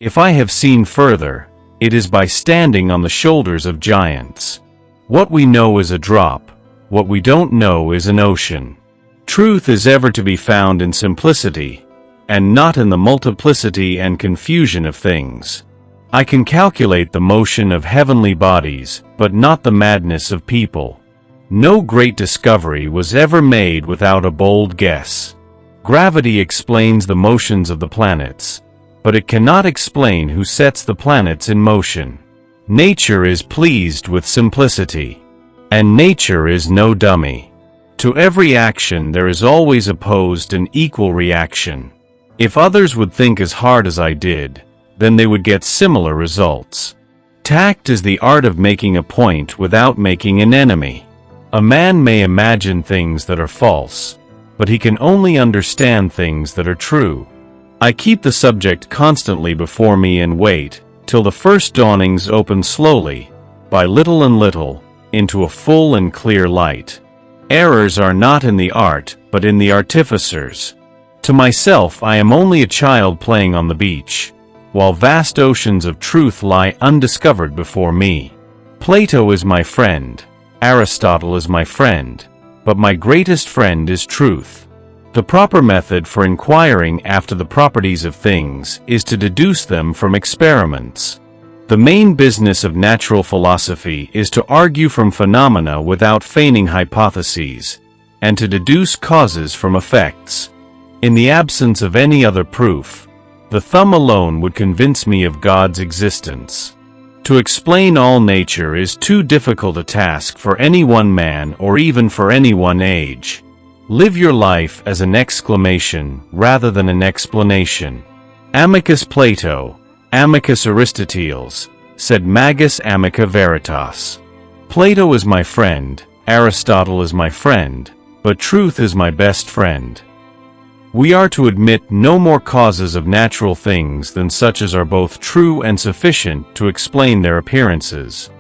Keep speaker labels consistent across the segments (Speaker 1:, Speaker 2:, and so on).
Speaker 1: If I have seen further, it is by standing on the shoulders of giants. What we know is a drop, what we don't know is an ocean. Truth is ever to be found in simplicity, and not in the multiplicity and confusion of things. I can calculate the motion of heavenly bodies, but not the madness of people. No great discovery was ever made without a bold guess. Gravity explains the motions of the planets, but it cannot explain who sets the planets in motion. Nature is pleased with simplicity, and nature is no dummy. To every action there is always opposed an equal reaction. If others would think as hard as I did, then they would get similar results. Tact is the art of making a point without making an enemy. A man may imagine things that are false, but he can only understand things that are true. I keep the subject constantly before me and wait till the first dawnings open slowly, by little and little, into a full and clear light. Errors are not in the art, but in the artificers. To myself I am only a child playing on the beach, while vast oceans of truth lie undiscovered before me. Plato is my friend, Aristotle is my friend, but my greatest friend is truth. The proper method for inquiring after the properties of things is to deduce them from experiments. The main business of natural philosophy is to argue from phenomena without feigning hypotheses, and to deduce causes from effects. In the absence of any other proof, the thumb alone would convince me of God's existence. To explain all nature is too difficult a task for any one man or even for any one age. Live your life as an exclamation rather than an explanation. Amicus Plato, amicus Aristoteles, sed magis amica veritas. Plato is my friend, Aristotle is my friend, but truth is my best friend. We are to admit no more causes of natural things than such as are both true and sufficient to explain their appearances.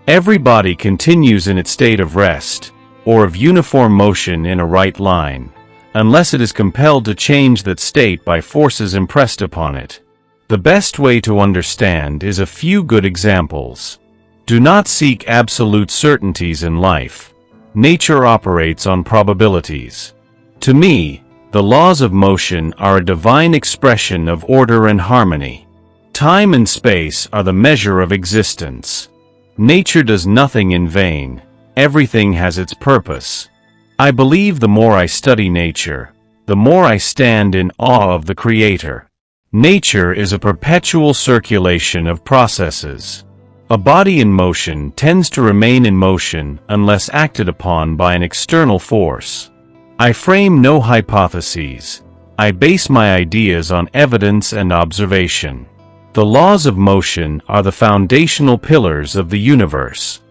Speaker 1: Every body continues in its state of rest, or of uniform motion in a right line, unless it is compelled to change that state by forces impressed upon it. The best way to understand is a few good examples. Do not seek absolute certainties in life. Nature operates on probabilities. To me, the laws of motion are a divine expression of order and harmony. Time and space are the measure of existence. Nature does nothing in vain. Everything has its purpose. I believe the more I study nature, the more I stand in awe of the Creator. Nature is a perpetual circulation of processes. A body in motion tends to remain in motion unless acted upon by an external force. I frame no hypotheses. I base my ideas on evidence and observation. The laws of motion are the foundational pillars of the universe.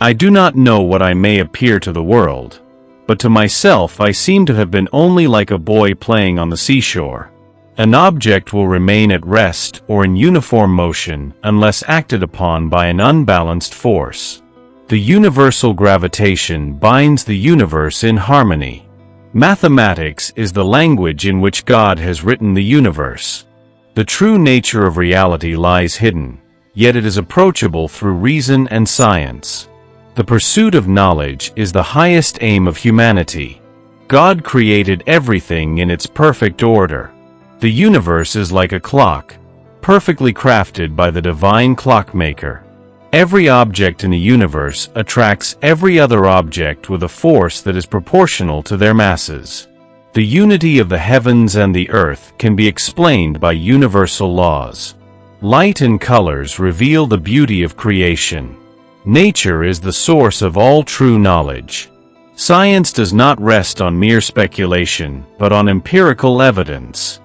Speaker 1: I do not know what I may appear to the world, but to myself I seem to have been only like a boy playing on the seashore. An object will remain at rest or in uniform motion unless acted upon by an unbalanced force. The universal gravitation binds the universe in harmony. Mathematics is the language in which God has written the universe. The true nature of reality lies hidden, yet it is approachable through reason and science. The pursuit of knowledge is the highest aim of humanity. God created everything in its perfect order. The universe is like a clock, perfectly crafted by the divine clockmaker. Every object in the universe attracts every other object with a force that is proportional to their masses. The unity of the heavens and the earth can be explained by universal laws. Light and colors reveal the beauty of creation. Nature is the source of all true knowledge. Science does not rest on mere speculation, but on empirical evidence.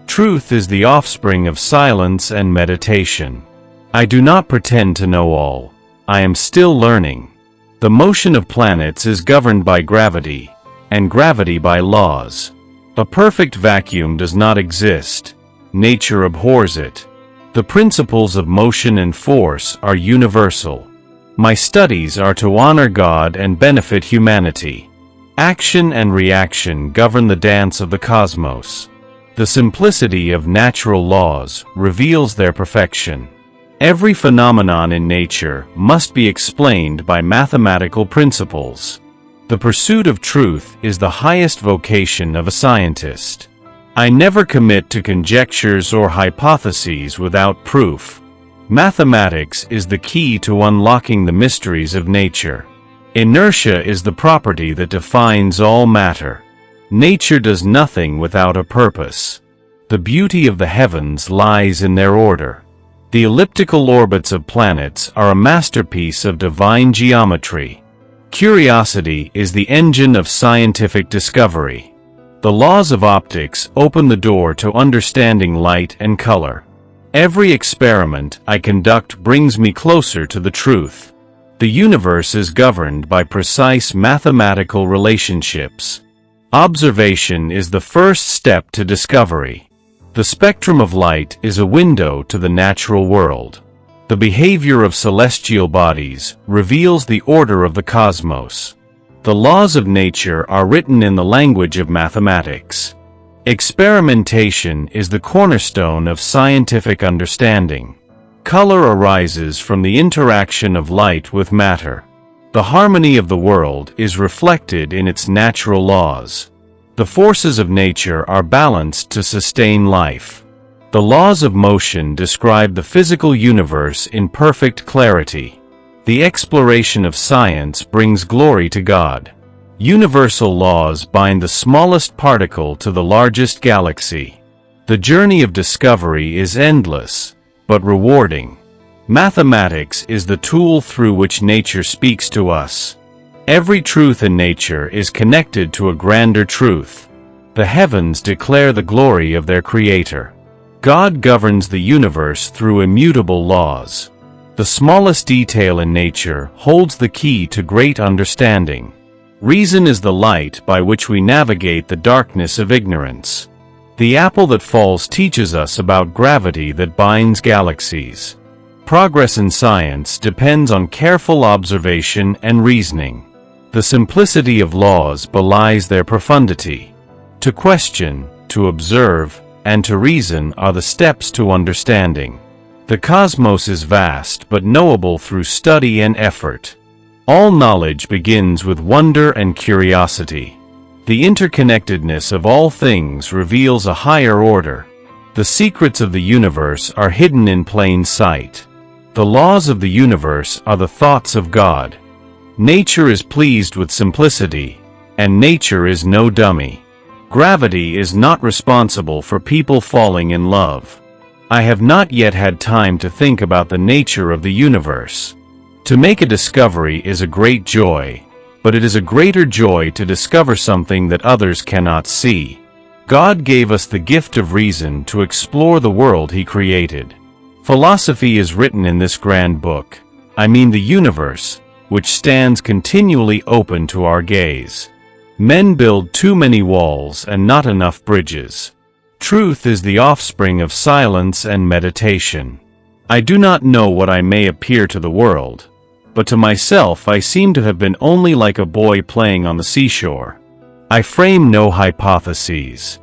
Speaker 1: Truth is the offspring of silence and meditation. I do not pretend to know all. I am still learning. The motion of planets is governed by gravity, and gravity by laws. A perfect vacuum does not exist. Nature abhors it. The principles of motion and force are universal. My studies are to honor God and benefit humanity. Action and reaction govern the dance of the cosmos. The simplicity of natural laws reveals their perfection. Every phenomenon in nature must be explained by mathematical principles. The pursuit of truth is the highest vocation of a scientist. I never commit to conjectures or hypotheses without proof. Mathematics is the key to unlocking the mysteries of nature. Inertia is the property that defines all matter. Nature does nothing without a purpose. The beauty of the heavens lies in their order. The elliptical orbits of planets are a masterpiece of divine geometry. Curiosity is the engine of scientific discovery. The laws of optics open the door to understanding light and color. Every experiment I conduct brings me closer to the truth. The universe is governed by precise mathematical relationships. Observation is the first step to discovery. The spectrum of light is a window to the natural world. The behavior of celestial bodies reveals the order of the cosmos. The laws of nature are written in the language of mathematics. Experimentation is the cornerstone of scientific understanding. Color arises from the interaction of light with matter. The harmony of the world is reflected in its natural laws. The forces of nature are balanced to sustain life. The laws of motion describe the physical universe in perfect clarity. The exploration of science brings glory to God. Universal laws bind the smallest particle to the largest galaxy. The journey of discovery is endless, but rewarding. Mathematics is the tool through which nature speaks to us. Every truth in nature is connected to a grander truth. The heavens declare the glory of their Creator. God governs the universe through immutable laws. The smallest detail in nature holds the key to great understanding. Reason is the light by which we navigate the darkness of ignorance. The apple that falls teaches us about gravity that binds galaxies. Progress in science depends on careful observation and reasoning. The simplicity of laws belies their profundity. To question, to observe, and to reason are the steps to understanding. The cosmos is vast but knowable through study and effort. All knowledge begins with wonder and curiosity. The interconnectedness of all things reveals a higher order. The secrets of the universe are hidden in plain sight. The laws of the universe are the thoughts of God. Nature is pleased with simplicity, and nature is no dummy. Gravity is not responsible for people falling in love. I have not yet had time to think about the nature of the universe. To make a discovery is a great joy, but it is a greater joy to discover something that others cannot see. God gave us the gift of reason to explore the world He created. Philosophy is written in this grand book, I mean the universe, which stands continually open to our gaze. Men build too many walls and not enough bridges. Truth is the offspring of silence and meditation. I do not know what I may appear to the world, but to myself I seem to have been only like a boy playing on the seashore. I frame no hypotheses.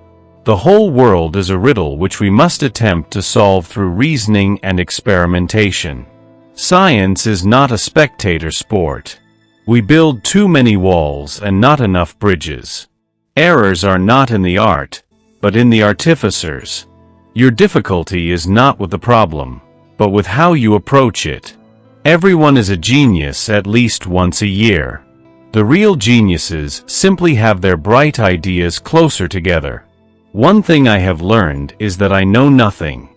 Speaker 1: The whole world is a riddle which we must attempt to solve through reasoning and experimentation. Science is not a spectator sport. We build too many walls and not enough bridges. Errors are not in the art, but in the artificers. Your difficulty is not with the problem, but with how you approach it. Everyone is a genius at least once a year. The real geniuses simply have their bright ideas closer together. One thing I have learned is that I know nothing.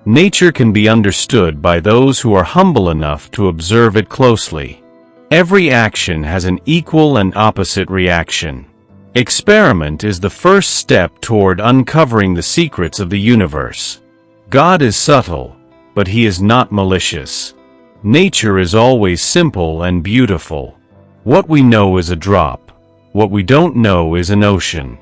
Speaker 1: Nature can be understood by those who are humble enough to observe it closely. Every action has an equal and opposite reaction. Experiment is the first step toward uncovering the secrets of the universe. God is subtle, but He is not malicious. Nature is always simple and beautiful. What we know is a drop. What we don't know is an ocean.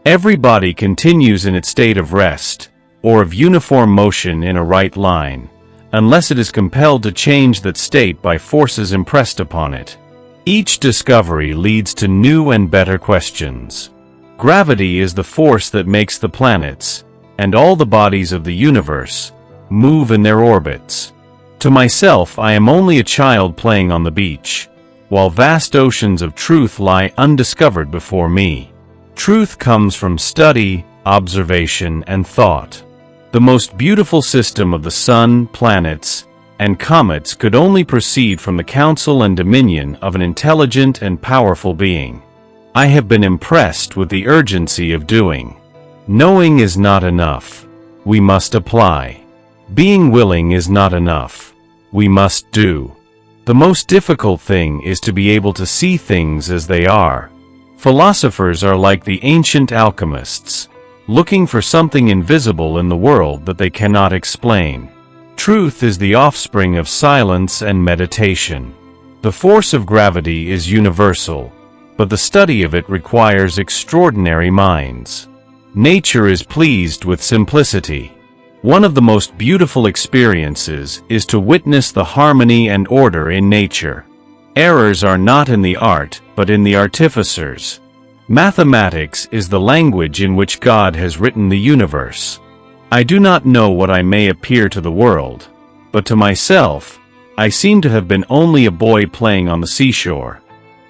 Speaker 1: Every body continues in its state of rest, or of uniform motion in a right line, unless it is compelled to change that state by forces impressed upon it. Each discovery leads to new and better questions. Gravity is the force that makes the planets, and all the bodies of the universe move in their orbits. To myself, I am only a child playing on the beach, while vast oceans of truth lie undiscovered before me. Truth comes from study, observation, and thought. The most beautiful system of the sun, planets, and comets could only proceed from the counsel and dominion of an intelligent and powerful being. I have been impressed with the urgency of doing. Knowing is not enough. We must apply. Being willing is not enough. We must do. The most difficult thing is to be able to see things as they are. Philosophers are like the ancient alchemists, looking for something invisible in the world that they cannot explain. Truth is the offspring of silence and meditation. The force of gravity is universal, but the study of it requires extraordinary minds. Nature is pleased with simplicity. One of the most beautiful experiences is to witness the harmony and order in nature. Errors are not in the art, but in the artificers. Mathematics is the language in which God has written the universe. I do not know what I may appear to the world, but to myself, I seem to have been only a boy playing on the seashore.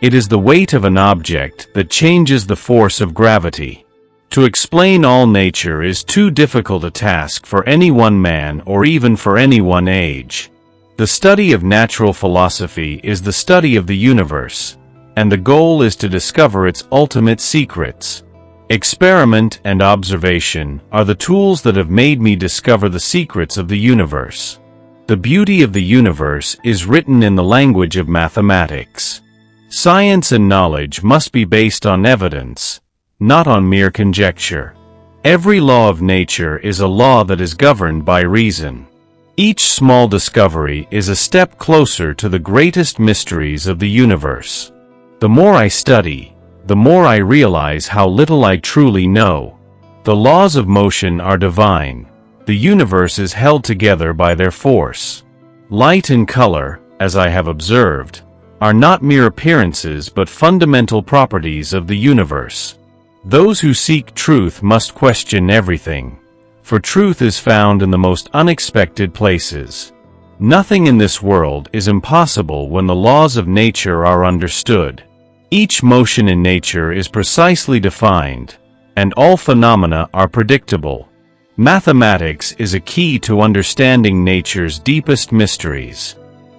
Speaker 1: It is the weight of an object that changes the force of gravity. To explain all nature is too difficult a task for any one man or even for any one age. The study of natural philosophy is the study of the universe, and the goal is to discover its ultimate secrets. Experiment and observation are the tools that have made me discover the secrets of the universe. The beauty of the universe is written in the language of mathematics. Science and knowledge must be based on evidence, not on mere conjecture. Every law of nature is a law that is governed by reason. Each small discovery is a step closer to the greatest mysteries of the universe. The more I study, the more I realize how little I truly know. The laws of motion are divine. The universe is held together by their force. Light and color, as I have observed, are not mere appearances but fundamental properties of the universe. Those who seek truth must question everything, for truth is found in the most unexpected places. Nothing in this world is impossible when the laws of nature are understood. Each motion in nature is precisely defined, and all phenomena are predictable. Mathematics is a key to understanding nature's deepest mysteries.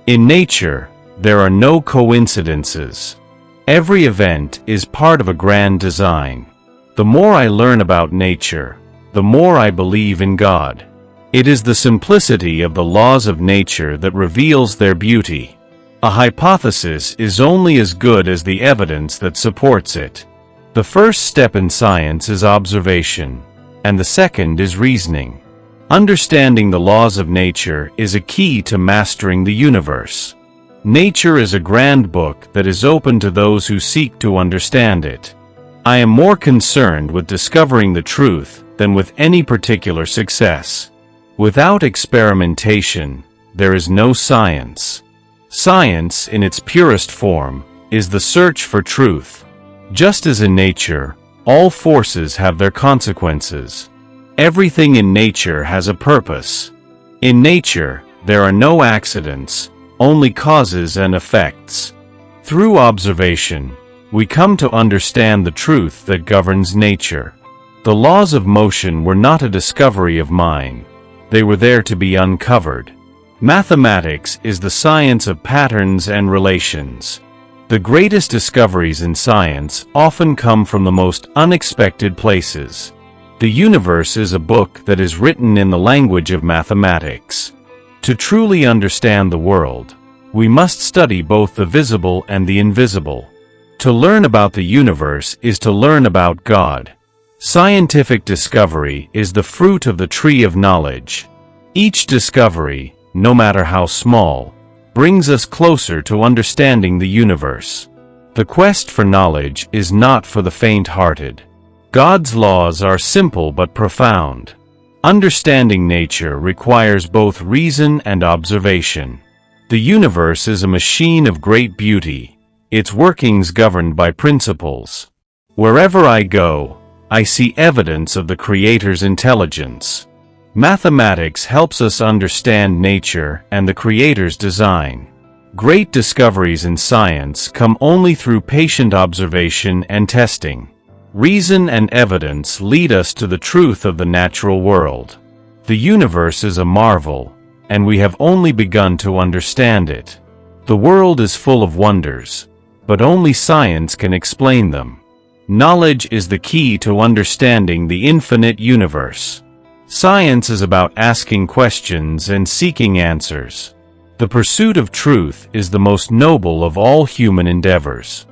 Speaker 1: In nature, there are no coincidences. Every event is part of a grand design. The more I learn about nature, the more I believe in God. It is the simplicity of the laws of nature that reveals their beauty. A hypothesis is only as good as the evidence that supports it. The first step in science is observation, and the second is reasoning. Understanding the laws of nature is a key to mastering the universe. Nature is a grand book that is open to those who seek to understand it. I am more concerned with discovering the truth than with any particular success. Without experimentation, there is no science. Science, in its purest form, is the search for truth. Just as in nature, all forces have their consequences. Everything in nature has a purpose. In nature, there are no accidents, only causes and effects. Through observation, we come to understand the truth that governs nature. The laws of motion were not a discovery of mine. They were there to be uncovered. Mathematics is the science of patterns and relations. The greatest discoveries in science often come from the most unexpected places. The universe is a book that is written in the language of mathematics. To truly understand the world, we must study both the visible and the invisible. To learn about the universe is to learn about God. Scientific discovery is the fruit of the tree of knowledge. Each discovery, no matter how small, brings us closer to understanding the universe. The quest for knowledge is not for the faint-hearted. God's laws are simple but profound. Understanding nature requires both reason and observation. The universe is a machine of great beauty, its workings governed by principles. Wherever I go, I see evidence of the Creator's intelligence. Mathematics helps us understand nature and the Creator's design. Great discoveries in science come only through patient observation and testing. Reason and evidence lead us to the truth of the natural world. The universe is a marvel, and we have only begun to understand it. The world is full of wonders, but only science can explain them. Knowledge is the key to understanding the infinite universe. Science is about asking questions and seeking answers. The pursuit of truth is the most noble of all human endeavors.